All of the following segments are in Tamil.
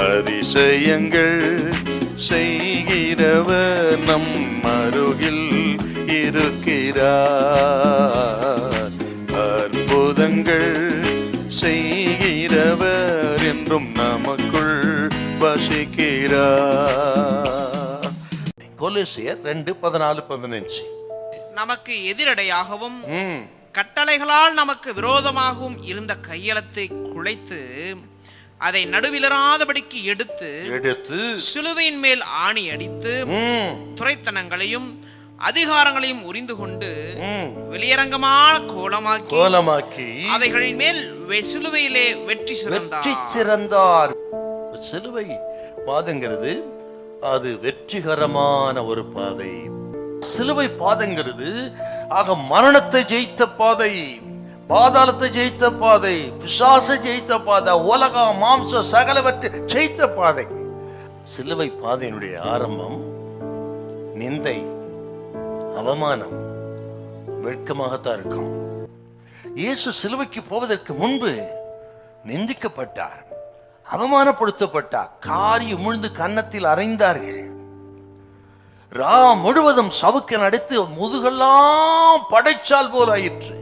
அதிசயங்கள் செய்கிறவர் நம் அருகில் இருக்கிறார். அற்புதங்கள் செய்கிறவர் என்றும் நமக்குள் வசிக்கிறார். கொலோசியர் 2:14-15. நமக்கு எதிரடையாகவும் கட்டளைகளால் நமக்கு விரோதமாகவும் இருந்த கையெழுத்தை குலைத்து அதை நடுவிலராதபடிக்கு எடுத்து சிலுவையின் மேல் ஆணி அடித்து துரைத்தனங்களையும் அதிகாரங்களையும் உரிந்து கொண்டு வெளியரங்கமான கோலமாக்கி அவைகளின் மேல் சிலுவையிலே வெற்றி சிறந்தார். சிலுவை பாதங்கிறது அது வெற்றிகரமான ஒரு பாதை. சிலுவை பாதங்கிறது ஆக மரணத்தை ஜெயித்த பாதை, பாதாளத்தை ஜெயித்த பாதை, பிசாசை ஜெயித்த பாதை, உலக மாம்ச சகலவற்றை ஜெயித்த பாதை. சிலுவை பாதையினுடைய ஆரம்பம் நிந்தை, அவமானம், வெட்கமாகத்தான் இருக்கும். இயேசு சிலுவைக்கு போவதற்கு முன்பு நிந்திக்கப்பட்டார், அவமானப்படுத்தப்பட்டார், காரி உமிழ்ந்து கன்னத்தில் அறைந்தார்கள். ரா முழுவதும் சவுக்கன் அடித்து முதுகெல்லாம் படைச்சால் போல் ஆயிற்று.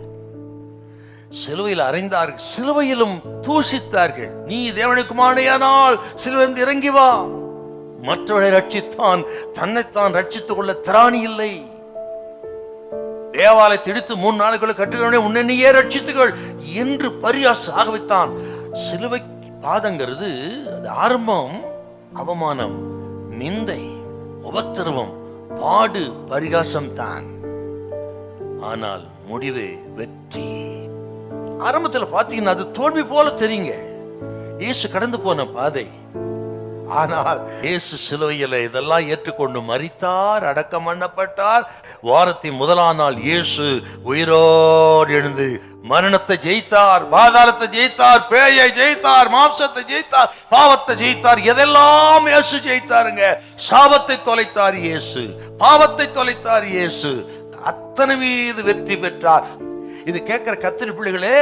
சிலுவையில் அறைந்தார்கள், சிலுவையிலும் தூஷித்தார்கள். நீ தேவனுக்கு குமாரனானால் சிலுவையிலிருந்து இறங்கி வா. மற்றவரை ரட்சித்தான், தன்னைத்தான் ரட்சித்துக் கொள்ள திராணி இல்லை. தேவாலயத்தை இடித்து 3 நாளுக்குள்ள கட்டுகிறவனே உன்னை நீயே ரட்சித்துகள் என்று பரியாசம் ஆக வைத்தான். சிலுவை பாதங்கிறது அது ஆரம்பம் அவமானம், நிந்தை, உபத்திரவம், பாடு, பரிகாசம் தான். ஆனால் முடிவு வெற்றி. ஆரம்பத்தில் பார்த்தீங்கன்னா அது தோல்வி போல தெரியுங்க, இயேசு கடந்து போன பாதை. ஆனால் இயேசு சிலுவையில் இதெல்லாம் ஏற்றுக்கொண்டு மரித்தார், அடக்கம் பண்ணப்பட்டார். வாரத்தின் முதலாம் நாள் இயேசு உயிரோடு எழுந்து மரணத்தை ஜெயித்தார், பாதாளத்தை ஜெயித்தார், பேயை ஜெயித்தார், மாம்சத்தை ஜெயித்தார், பாவத்தை ஜெயித்தார். எதெல்லாம் இயேசு ஜெயித்தாருங்க. சாபத்தை தொலைத்தார் இயேசு, பாவத்தை தொலைத்தார் இயேசு, அத்தனை மீது வெற்றி பெற்றார். இது கேட்கிற கத்திரி பிள்ளைகளே,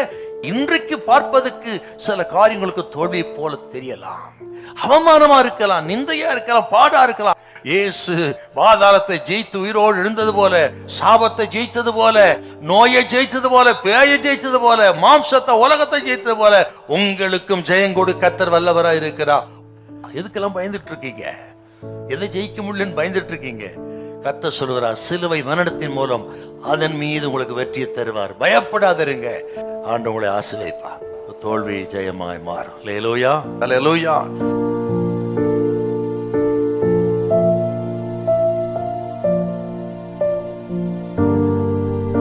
இன்றைக்கு பார்ப்பதற்கு சில காரியங்களுக்கு தோல்வி போல தெரியலாம், அவமானமா இருக்கலாம், நிந்தையா இருக்கலாம், பாடா இருக்கலாம். இயேசு பாதாளத்தை ஜெயித்து உயிரோடு எழுந்தது போல, சாபத்தை ஜெயித்தது போல, நோயை ஜெயித்தது போல, பேயை ஜெயித்தது போல, மாம்சத்தை உலகத்தை ஜெயித்தது போல உங்களுக்கும் ஜெயம் கொடு கர்த்தர் வல்லவராய் இருக்கிறார். எதுக்கெல்லாம் பயந்துட்டு இருக்கீங்க? எதை ஜெயிக்க முடியலன்னு பயந்துட்டு இருக்கீங்க? கர்த்தர் சொல்கிறார், சிலுவை மரணத்தின் மூலம் அதன் மீது உங்களுக்கு வெற்றியை தருவார். பயப்படாதீங்க, ஆண்டவரை ஆசீர்வதிப்பார். தோல்வி ஜெயமாய் மாறும். அல்லேலூயா, அல்லேலூயா.